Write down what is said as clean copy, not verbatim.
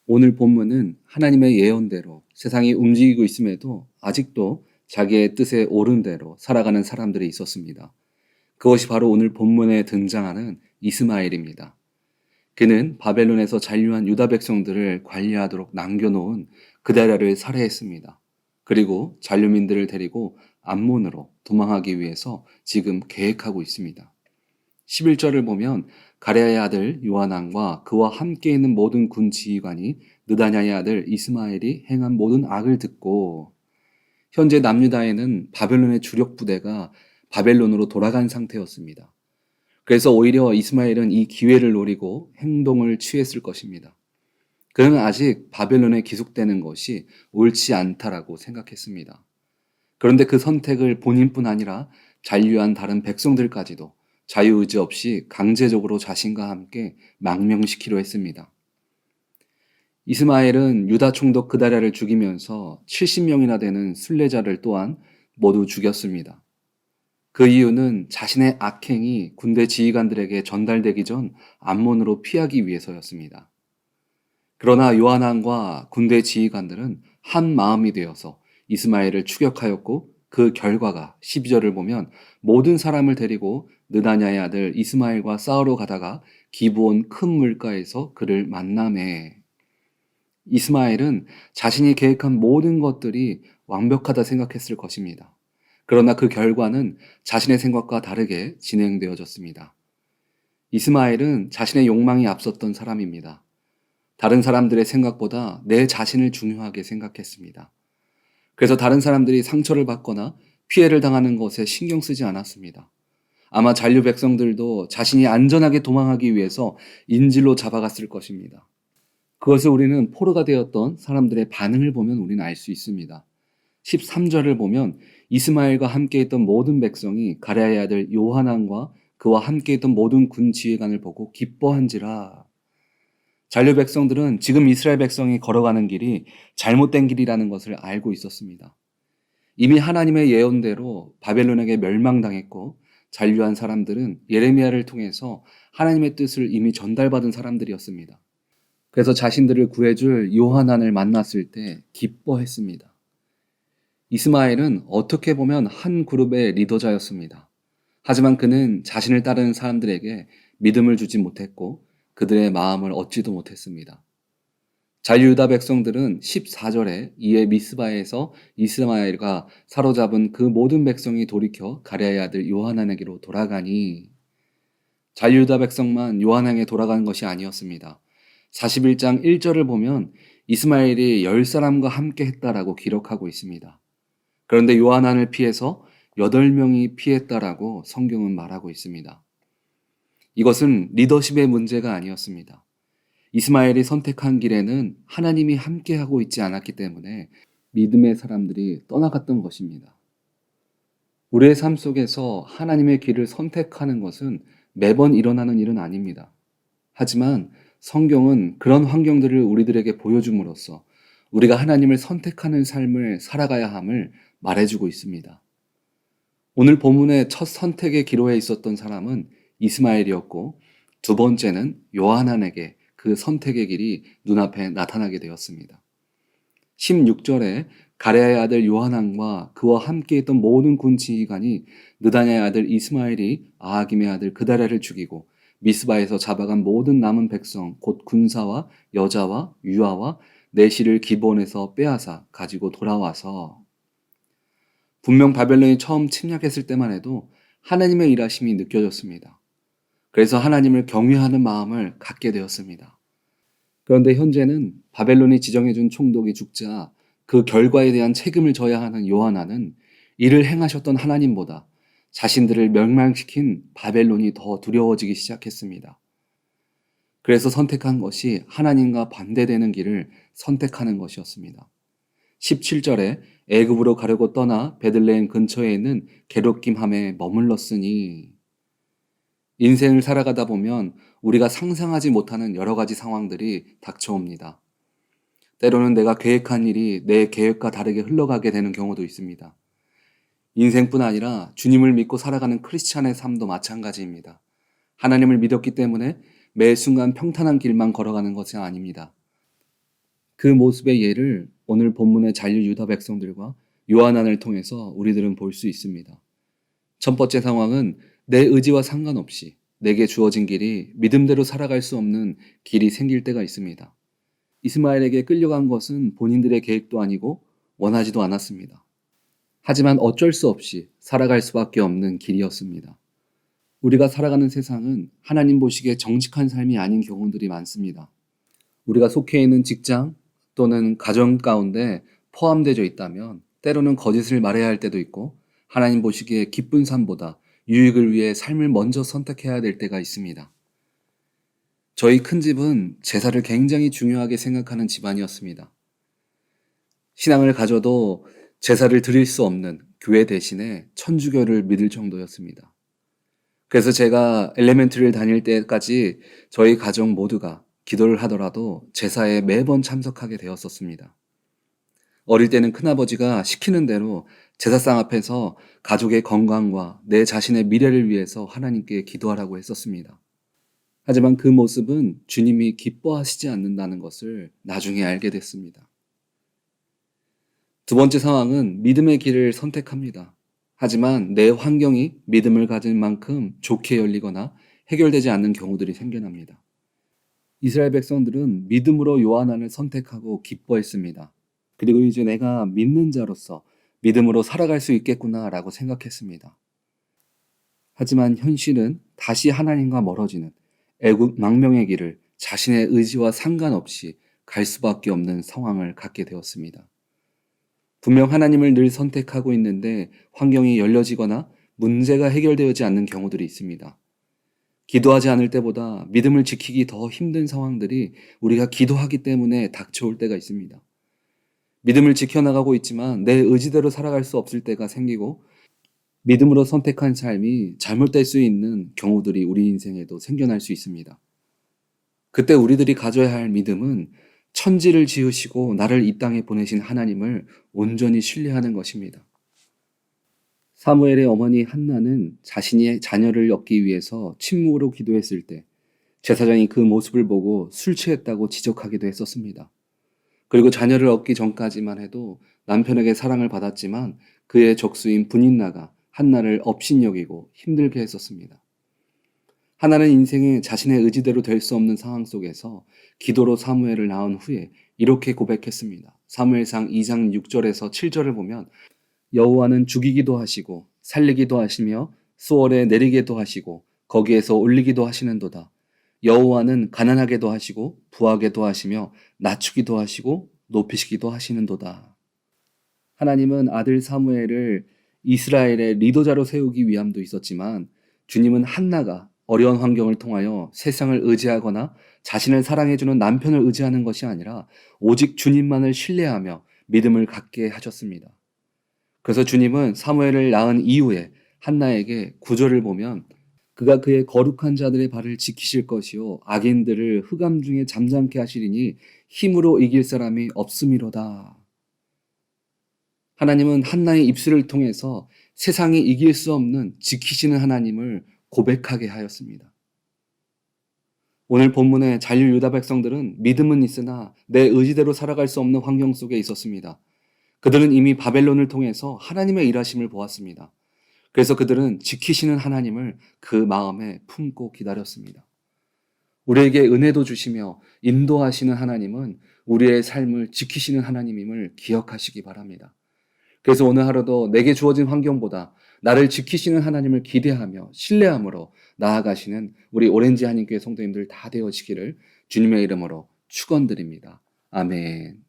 오늘 본문은 하나님의 예언대로 세상이 움직이고 있음에도 아직도 자기의 뜻에 옳은 대로 살아가는 사람들이 있었습니다. 그것이 바로 오늘 본문에 등장하는 이스마엘입니다. 그는 바벨론에서 잔류한 유다 백성들을 관리하도록 남겨놓은 그다랴를 살해했습니다. 그리고 잔류민들을 데리고 암몬으로 도망하기 위해서 지금 계획하고 있습니다. 11절을 보면 가레아의 아들 요하난과 그와 함께 있는 모든 군 지휘관이 느다냐의 아들 이스마엘이 행한 모든 악을 듣고 현재 남유다에는 바벨론의 주력 부대가 바벨론으로 돌아간 상태였습니다. 그래서 오히려 이스마엘은 이 기회를 노리고 행동을 취했을 것입니다. 그는 아직 바벨론에 기속되는 것이 옳지 않다라고 생각했습니다. 그런데 그 선택을 본인뿐 아니라 잔류한 다른 백성들까지도 자유의지 없이 강제적으로 자신과 함께 망명시키려 했습니다. 이스마엘은 유다 총독 그다랴를 죽이면서 70명이나 되는 순례자를 또한 모두 죽였습니다. 그 이유는 자신의 악행이 군대 지휘관들에게 전달되기 전 암몬으로 피하기 위해서였습니다. 그러나 요하난과 군대 지휘관들은 한 마음이 되어서 이스마엘을 추격하였고 그 결과가 12절을 보면 모든 사람을 데리고 느다냐의 아들 이스마엘과 싸우러 가다가 기브온 큰 물가에서 그를 만나매. 이스마엘은 자신이 계획한 모든 것들이 완벽하다 생각했을 것입니다. 그러나 그 결과는 자신의 생각과 다르게 진행되어졌습니다. 이스마엘은 자신의 욕망이 앞섰던 사람입니다. 다른 사람들의 생각보다 내 자신을 중요하게 생각했습니다. 그래서 다른 사람들이 상처를 받거나 피해를 당하는 것에 신경 쓰지 않았습니다. 아마 잔류 백성들도 자신이 안전하게 도망하기 위해서 인질로 잡아갔을 것입니다. 그것을 우리는 포로가 되었던 사람들의 반응을 보면 우리는 알 수 있습니다. 13절을 보면 이스마엘과 함께 있던 모든 백성이 가랴의 아들 요하난과 그와 함께 있던 모든 군 지휘관을 보고 기뻐한지라. 잔류 백성들은 지금 이스라엘 백성이 걸어가는 길이 잘못된 길이라는 것을 알고 있었습니다. 이미 하나님의 예언대로 바벨론에게 멸망당했고 잔류한 사람들은 예레미야를 통해서 하나님의 뜻을 이미 전달받은 사람들이었습니다. 그래서 자신들을 구해줄 요하난을 만났을 때 기뻐했습니다. 이스마엘은 어떻게 보면 한 그룹의 리더자였습니다. 하지만 그는 자신을 따르는 사람들에게 믿음을 주지 못했고 그들의 마음을 얻지도 못했습니다. 잔류유다 백성들은 14절에 이에 미스바에서 이스마엘과 사로잡은 그 모든 백성이 돌이켜 가랴의 아들 요하난에게로 돌아가니 잔류유다 백성만 요하난에게 돌아가는 것이 아니었습니다. 41장 1절을 보면 이스마엘이 10사람과 함께 했다라고 기록하고 있습니다. 그런데 요하난을 피해서 8명이 피했다라고 성경은 말하고 있습니다. 이것은 리더십의 문제가 아니었습니다. 이스마엘이 선택한 길에는 하나님이 함께하고 있지 않았기 때문에 믿음의 사람들이 떠나갔던 것입니다. 우리의 삶 속에서 하나님의 길을 선택하는 것은 매번 일어나는 일은 아닙니다. 하지만 성경은 그런 환경들을 우리들에게 보여줌으로써 우리가 하나님을 선택하는 삶을 살아가야 함을 말해주고 있습니다. 오늘 본문의 첫 선택의 기로에 있었던 사람은 이스마엘이었고 두 번째는 요하난에게 그 선택의 길이 눈앞에 나타나게 되었습니다. 16절에 가랴의 아들 요하난과 그와 함께 있던 모든 군 지휘관이 느다냐의 아들 이스마엘이 아하김의 아들 그다랴를 죽이고 미스바에서 잡아간 모든 남은 백성 곧 군사와 여자와 유아와 내시를 기브온에서 빼앗아 가지고 돌아와서 분명 바벨론이 처음 침략했을 때만 해도 하나님의 일하심이 느껴졌습니다. 그래서 하나님을 경외하는 마음을 갖게 되었습니다. 그런데 현재는 바벨론이 지정해준 총독이 죽자 그 결과에 대한 책임을 져야 하는 요하난은 이를 행하셨던 하나님보다 자신들을 멸망시킨 바벨론이 더 두려워지기 시작했습니다. 그래서 선택한 것이 하나님과 반대되는 길을 선택하는 것이었습니다. 17절에 애굽으로 가려고 떠나 베들레헴 근처에 있는 게롯김 함에 머물렀으니 인생을 살아가다 보면 우리가 상상하지 못하는 여러 가지 상황들이 닥쳐옵니다. 때로는 내가 계획한 일이 내 계획과 다르게 흘러가게 되는 경우도 있습니다. 인생뿐 아니라 주님을 믿고 살아가는 크리스찬의 삶도 마찬가지입니다. 하나님을 믿었기 때문에 매 순간 평탄한 길만 걸어가는 것이 아닙니다. 그 모습의 예를 오늘 본문의 잔류 유다 백성들과 요한안을 통해서 우리들은 볼 수 있습니다. 첫 번째 상황은 내 의지와 상관없이 내게 주어진 길이 믿음대로 살아갈 수 없는 길이 생길 때가 있습니다. 이스마엘에게 끌려간 것은 본인들의 계획도 아니고 원하지도 않았습니다. 하지만 어쩔 수 없이 살아갈 수밖에 없는 길이었습니다. 우리가 살아가는 세상은 하나님 보시기에 정직한 삶이 아닌 경우들이 많습니다. 우리가 속해 있는 직장 또는 가정 가운데 포함되어 있다면 때로는 거짓을 말해야 할 때도 있고 하나님 보시기에 기쁜 삶보다 유익을 위해 삶을 먼저 선택해야 될 때가 있습니다. 저희 큰 집은 제사를 굉장히 중요하게 생각하는 집안이었습니다. 신앙을 가져도 제사를 드릴 수 없는 교회 대신에 천주교를 믿을 정도였습니다. 그래서 제가 엘레멘터리를 다닐 때까지 저희 가정 모두가 기도를 하더라도 제사에 매번 참석하게 되었었습니다. 어릴 때는 큰아버지가 시키는 대로 제사상 앞에서 가족의 건강과 내 자신의 미래를 위해서 하나님께 기도하라고 했었습니다. 하지만 그 모습은 주님이 기뻐하시지 않는다는 것을 나중에 알게 됐습니다. 두 번째 상황은 믿음의 길을 선택합니다. 하지만 내 환경이 믿음을 가진 만큼 좋게 열리거나 해결되지 않는 경우들이 생겨납니다. 이스라엘 백성들은 믿음으로 요한안을 선택하고 기뻐했습니다. 그리고 이제 내가 믿는 자로서 믿음으로 살아갈 수 있겠구나라고 생각했습니다. 하지만 현실은 다시 하나님과 멀어지는 애국 망명의 길을 자신의 의지와 상관없이 갈 수밖에 없는 상황을 갖게 되었습니다. 분명 하나님을 늘 선택하고 있는데 환경이 열려지거나 문제가 해결되지 않는 경우들이 있습니다. 기도하지 않을 때보다 믿음을 지키기 더 힘든 상황들이 우리가 기도하기 때문에 닥쳐올 때가 있습니다. 믿음을 지켜나가고 있지만 내 의지대로 살아갈 수 없을 때가 생기고 믿음으로 선택한 삶이 잘못될 수 있는 경우들이 우리 인생에도 생겨날 수 있습니다. 그때 우리들이 가져야 할 믿음은 천지를 지으시고 나를 이 땅에 보내신 하나님을 온전히 신뢰하는 것입니다. 사무엘의 어머니 한나는 자신의 자녀를 얻기 위해서 침묵으로 기도했을 때 제사장이 그 모습을 보고 술 취했다고 지적하기도 했었습니다. 그리고 자녀를 얻기 전까지만 해도 남편에게 사랑을 받았지만 그의 적수인 분인나가 한나를 업신여기고 힘들게 했었습니다. 하나는 인생에 자신의 의지대로 될 수 없는 상황 속에서 기도로 사무엘을 낳은 후에 이렇게 고백했습니다. 사무엘상 2장 6절에서 7절을 보면 여호와는 죽이기도 하시고 살리기도 하시며 수월에 내리기도 하시고 거기에서 올리기도 하시는도다. 여호와는 가난하게도 하시고 부하게도 하시며 낮추기도 하시고 높이시기도 하시는도다. 하나님은 아들 사무엘을 이스라엘의 리더자로 세우기 위함도 있었지만 주님은 한나가 어려운 환경을 통하여 세상을 의지하거나 자신을 사랑해주는 남편을 의지하는 것이 아니라 오직 주님만을 신뢰하며 믿음을 갖게 하셨습니다. 그래서 주님은 사무엘을 낳은 이후에 한나에게 9절을 보면 그가 그의 거룩한 자들의 발을 지키실 것이요 악인들을 흑암 중에 잠잠케 하시리니 힘으로 이길 사람이 없음이로다. 하나님은 한나의 입술을 통해서 세상이 이길 수 없는 지키시는 하나님을 고백하게 하였습니다. 오늘 본문의 잔류 유다 백성들은 믿음은 있으나 내 의지대로 살아갈 수 없는 환경 속에 있었습니다. 그들은 이미 바벨론을 통해서 하나님의 일하심을 보았습니다. 그래서 그들은 지키시는 하나님을 그 마음에 품고 기다렸습니다. 우리에게 은혜도 주시며 인도하시는 하나님은 우리의 삶을 지키시는 하나님임을 기억하시기 바랍니다. 그래서 오늘 하루도 내게 주어진 환경보다 나를 지키시는 하나님을 기대하며 신뢰함으로 나아가시는 우리 오렌지 한인교회 성도님들 다 되어지기를 주님의 이름으로 축원드립니다. 아멘.